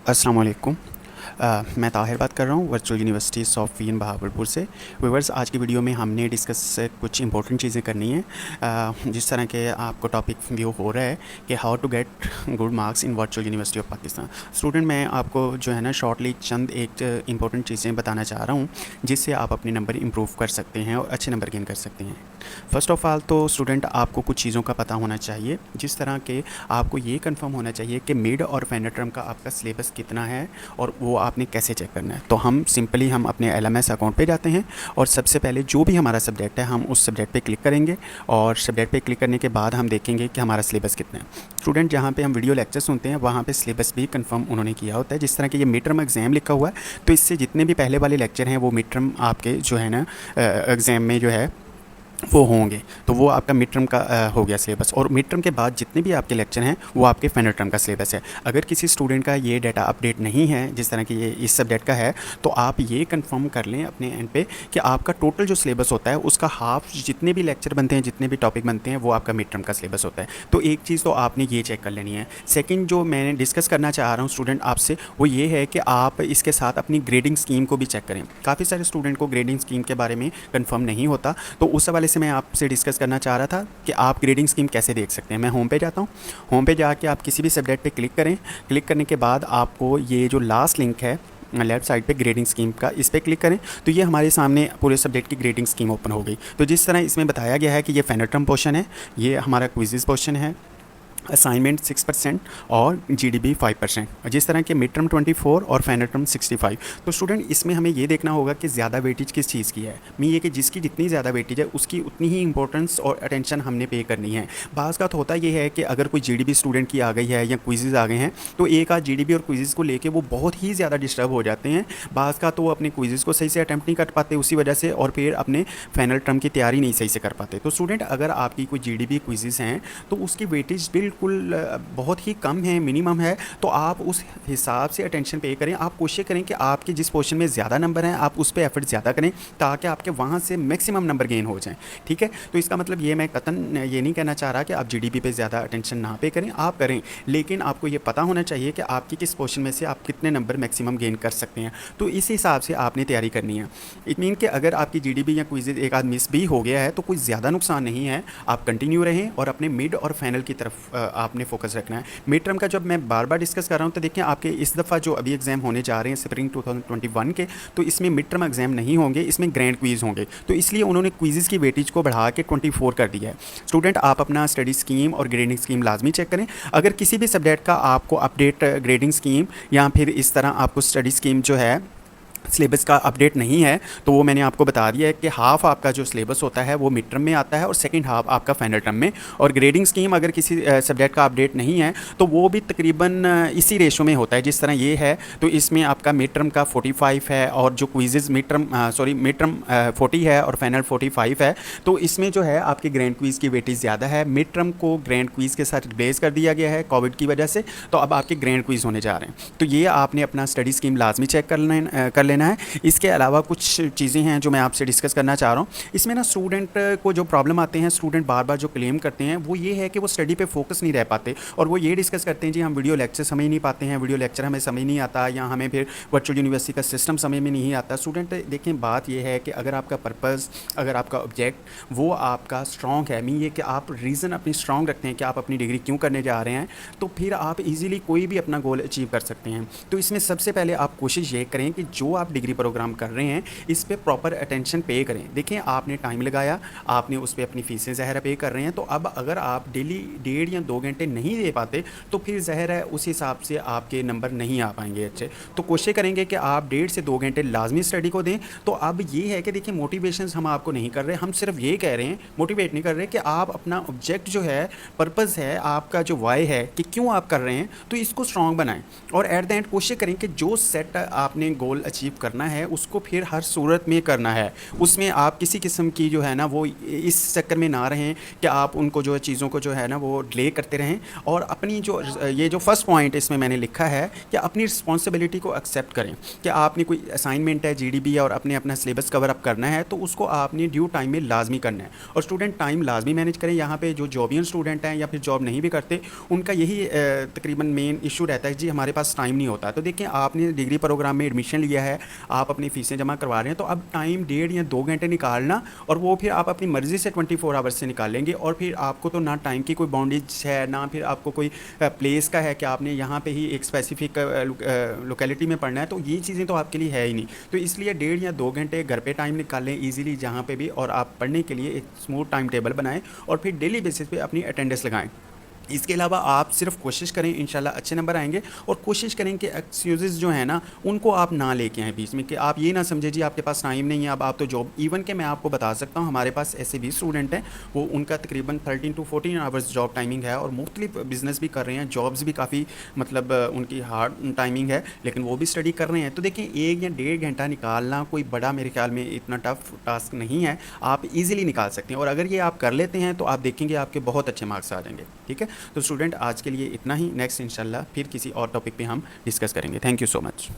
अस्सलाम वालेकुम। मैं ताहिर बात कर रहा हूँ वर्चुअल यूनिवर्सिटी ऑफ वी इन बहावलपुर से। व्यूअर्स, आज की वीडियो में हमने डिस्कस कुछ इंपॉर्टेंट चीज़ें करनी है। जिस तरह के आपको टॉपिक व्यू हो रहा है कि how to get good marks in Virtual University of Pakistan. Student, मैं आपको जो है ना शॉर्टली चंद एक इंपॉर्टेंट चीज़ें बताना चाह रहा हूँ जिससे आप अपने नंबर इम्प्रूव कर सकते हैं और अच्छे नंबर गेन कर सकते हैं। फ़र्स्ट ऑफ़ ऑल तो स्टूडेंट, आपको कुछ चीज़ों का पता होना चाहिए, जिस तरह के आपको ये कंफर्म होना चाहिए कि मिड और फाइनल टर्म का आपका सिलेबस कितना है और वो आपने कैसे चेक करना है। तो हम अपने एलएमएस अकाउंट पे जाते हैं और सबसे पहले जो भी हमारा सब्जेक्ट है हम उस सब्जेक्ट पे क्लिक करेंगे और सब्जेक्ट पे क्लिक करने के बाद हम देखेंगे कि हमारा सिलेबस कितना है। स्टूडेंट, जहाँ पे हम वीडियो लेक्चर सुनते हैं वहाँ पे सिलेबस भी कंफर्म उन्होंने किया होता है। जिस तरह के ये मिड टर्म एग्ज़ाम लिखा हुआ है, तो इससे जितने भी पहले वाले लेक्चर हैं वो मिड टर्म आपके जो है ना एग्ज़ाम में जो है वो होंगे। तो वो आपका मिड टर्म का हो गया सिलेबस, और मिड टर्म के बाद जितने भी आपके लेक्चर हैं वो आपके फाइनल टर्म का सिलेबस है। अगर किसी स्टूडेंट का ये डाटा अपडेट नहीं है, जिस तरह की ये इस सब्जेक्ट का है, तो आप ये कंफर्म कर लें अपने एंड पे कि आपका टोटल जो सिलेबस होता है उसका हाफ, जितने भी लेक्चर बनते हैं, जितने भी टॉपिक बनते हैं, वो आपका मिड टर्म का सिलेबस होता है। तो एक चीज़ तो आपने ये चेक कर लेनी है। सेकेंड जो मैंने डिस्कस करना चाह रहा हूँ स्टूडेंट आपसे, वो ये है कि आप इसके साथ अपनी ग्रेडिंग स्कीम को भी चेक करें। काफ़ी सारे स्टूडेंट को ग्रेडिंग स्कीम के बारे में कंफर्म नहीं होता, तो उस हवाले से मैं आपसे डिस्कस करना चाह रहा था कि आप ग्रेडिंग स्कीम कैसे देख सकते हैं। मैं होम पे जाता हूँ। होम पे जाके आप किसी भी सब्जेक्ट पे क्लिक करें। क्लिक करने के बाद आपको ये जो लास्ट लिंक है लेफ्ट साइड पे ग्रेडिंग स्कीम का, इस पर क्लिक करें तो ये हमारे सामने पूरे सब्जेक्ट की ग्रेडिंग स्कीम ओपन हो गई। तो जिस तरह इसमें बताया गया है कि ये फाइनल टर्म पोर्शन है, ये हमारा क्विज़ पोर्शन है, असाइनमेंट 6% और जीडीबी 5%, जिस तरह के मिड टर्म 24 और फाइनल टर्म 65। तो स्टूडेंट, इसमें हमें ये देखना होगा कि ज़्यादा वेटेज किस चीज़ की है। मैं ये कि जिसकी जितनी ज़्यादा वेटेज है उसकी उतनी ही इंपॉर्टेंस और अटेंशन हमने पे करनी है। बाज़ का तो होता ये है कि अगर कोई जीडीबी स्टूडेंट की आ गई है या क्विज़ आ गए हैं, तो एक आध जीडीबी और क्विज़ को लेके वो बहुत ही ज़्यादा डिस्टर्ब हो जाते हैं। बाज़ का तो वो अपने क्विज़ को सही से अटैम्प्ट नहीं कर पाते उसी वजह से, और फिर अपने फाइनल टर्म की तैयारी नहीं सही से कर पाते। तो स्टूडेंट, अगर आपकी कोई जीडीबी क्विज़ हैं तो उसकी वेटेज बिल्कुल बहुत ही कम है, मिनिमम है, तो आप उस हिसाब से अटेंशन पे करें। आप कोशिश करें कि आपके जिस पोर्शन में ज़्यादा नंबर हैं आप उस पर एफर्ट ज़्यादा करें ताकि आपके वहाँ से मैक्सिमम नंबर गेन हो जाएं। ठीक है, तो इसका मतलब ये मैं कतन ये नहीं कहना चाह रहा कि आप जीडीपी पे ज़्यादा अटेंशन ना पे करें, आप करें, लेकिन आपको ये पता होना चाहिए कि आपकी किस पोर्शन में से आप कितने नंबर मैक्सिमम गेन कर सकते हैं। तो इस हिसाब से आपने तैयारी करनी है। इट मीन कि अगर आपकी जीडीपी या क्विज़ एक आध मिस भी हो गया है तो कोई ज़्यादा नुकसान नहीं है, आप कंटिन्यू रहें और अपने मिड और फाइनल की तरफ आपने फोकस रखना है। मिड टर्म का जब मैं बार बार डिस्कस कर रहा हूँ तो देखिए, आपके इस दफ़ा जो अभी एग्ज़ाम होने जा रहे हैं स्प्रिंग 2021 के, तो इसमें मिड टर्म एग्ज़ाम नहीं होंगे, इसमें ग्रैंड क्वीज़ होंगे। तो इसलिए उन्होंने क्वीज़ की वेटेज को बढ़ा के 24 कर दिया है। स्टूडेंट, आप अपना स्टडी स्कीम और ग्रेडिंग स्कीम लाजमी चेक करें। अगर किसी भी सब्जेक्ट का आपको अपडेट ग्रेडिंग स्कीम या फिर इस तरह आपको स्टडी स्कीम जो है सिलेबस का अपडेट नहीं है, तो वो मैंने आपको बता दिया है कि हाफ़ आपका जो सिलेबस होता है वो मिड टर्म में आता है और सेकंड हाफ़ आपका फाइनल टर्म में। और ग्रेडिंग स्कीम अगर किसी सब्जेक्ट का अपडेट नहीं है तो वो भी तकरीबन इसी रेशो में होता है। जिस तरह ये है तो इसमें आपका मिड टर्म का 45 है और जो क्विज़ मिड टर्म 40 है और फाइनल 45 है। तो इसमें जो है आपके ग्रैंड क्विज़ की वेटेज ज़्यादा है। मिड टर्म को ग्रैंड क्विज़ के साथ रिप्लेस कर दिया गया है कोविड की वजह से, तो अब आपके ग्रैंड क्विज़ होने जा रहे हैं। तो ये आपने अपना स्टडी स्कीम लाजमी चेक कर लेना है। इसके अलावा कुछ चीज़ें हैं जो मैं आपसे डिस्कस करना चाह रहा हूँ। इसमें ना स्टूडेंट को जो प्रॉब्लम आते हैं, स्टूडेंट बार बार जो क्लेम करते हैं वो ये है कि वो स्टडी पे फोकस नहीं रह पाते और वो ये डिस्कस करते हैं जी हम वीडियो लेक्चर समझ नहीं पाते हैं, वीडियो लेक्चर हमें समझ नहीं आता, या हमें फिर वर्चुअल यूनिवर्सिटी का सिस्टम समझ में नहीं आता। स्टूडेंट देखें, बात ये है कि अगर आपका पर्पज़, अगर आपका ऑब्जेक्ट वो आपका स्ट्रॉन्ग है, मीन ये कि आप रीज़न अपनी स्ट्रॉन्ग रखते हैं कि आप अपनी डिग्री क्यों करने जा रहे हैं, तो फिर आप ईज़िली कोई भी अपना गोल अचीव कर सकते हैं। तो इसमें सबसे पहले आप कोशिश ये करें कि जो आप डिग्री प्रोग्राम कर रहे हैं इस पे प्रॉपर अटेंशन पे करें। देखें, आपने टाइम लगाया, आपने उस पर अपनी फ़ीसें ज़ाहिर पे कर रहे हैं, तो अब अगर आप डेली 1.5 या 2 घंटे नहीं दे पाते तो फिर ज़ाहिर है उस हिसाब से आपके नंबर नहीं आ पाएंगे अच्छे। तो कोशिश करेंगे कि आप 1.5 से 2 घंटे लाजमी स्टडी को दें। तो अब ये है कि देखिए, मोटिवेशन हम आपको नहीं कर रहे, हम सिर्फ ये कह रहे हैं, मोटिवेट नहीं कर रहे, कि आप अपना ऑब्जेक्ट जो है, पर्पज़ है आपका, जो वाई है कि क्यों आप कर रहे हैं, तो इसको स्ट्रॉन्ग बनाएं और एट द एंड कोशिश करें कि जो सेट आपने गोल अचीव करना है उसको फिर हर सूरत में करना है। उसमें आप किसी किस्म की जो है ना वो इस चक्कर में ना रहें कि आप उनको जो चीज़ों को जो है ना वो डिले करते रहें। और अपनी जो ये जो फर्स्ट पॉइंट इसमें मैंने लिखा है कि अपनी रिस्पॉन्सिबिलिटी को एक्सेप्ट करें कि आपने कोई असाइनमेंट है जीडीबी और अपने अपना सिलेबस कवर अप करना है तो उसको आपने ड्यू टाइम में लाजमी करना है। और स्टूडेंट टाइम लाजमी मैनेज करें। यहाँ पे जो जॉबियन स्टूडेंट हैं या फिर जॉब नहीं भी करते उनका यही तकरीबन मेन इशू रहता है जी हमारे पास टाइम नहीं होता। तो देखिए आपने डिग्री प्रोग्राम में एडमिशन लिया है, आप अपनी फ़ीसें जमा करवा रहे हैं, तो अब टाइम 1.5 या 2 घंटे निकालना और वो फिर आप अपनी मर्ज़ी से 24 आवर्स से निकालेंगे। और फिर आपको तो ना टाइम की कोई बाउंडेज है ना फिर आपको कोई प्लेस का है कि आपने यहाँ पे ही एक स्पेसिफिक लोकेलिटी में पढ़ना है, तो ये चीज़ें तो आपके लिए है ही नहीं। तो इसलिए 1.5 या 2 घंटे घर पे टाइम निकालें ईजिली जहाँ पे भी, और आप पढ़ने के लिए एक स्मूथ टाइम टेबल बनाएं और फिर डेली बेसिस पे अपनी अटेंडेंस लगाएं। इसके अलावा आप सिर्फ कोशिश करें, इंशाल्लाह अच्छे नंबर आएंगे। और कोशिश करें कि एक्सक्यूज़ेज़ जो है ना उनको आप ना लेके आएँ बीच में, कि आप ये ना समझें जी आपके पास टाइम नहीं है, अब आप तो जॉब, इवन के मैं आपको बता सकता हूँ हमारे पास ऐसे भी स्टूडेंट हैं वो उनका तकरीबन 13 to 14 आवर्स जॉब टाइमिंग है और मुख्तलिफ बिज़नेस भी कर रहे हैं, जॉब्स भी काफ़ी मतलब उनकी हार्ड टाइमिंग है लेकिन वो भी स्टडी कर रहे हैं। तो देखिए 1 या 1.5 घंटा निकालना कोई बड़ा मेरे ख्याल में इतना टफ टास्क नहीं है, आप ईजिली निकाल सकते हैं। और अगर ये आप कर लेते हैं तो आप देखेंगे आपके बहुत अच्छे मार्क्स आ जाएंगे। ठीक है, तो स्टूडेंट आज के लिए इतना ही। नेक्स्ट इंशाल्लाह फिर किसी और टॉपिक पे हम डिस्कस करेंगे। Thank you so much.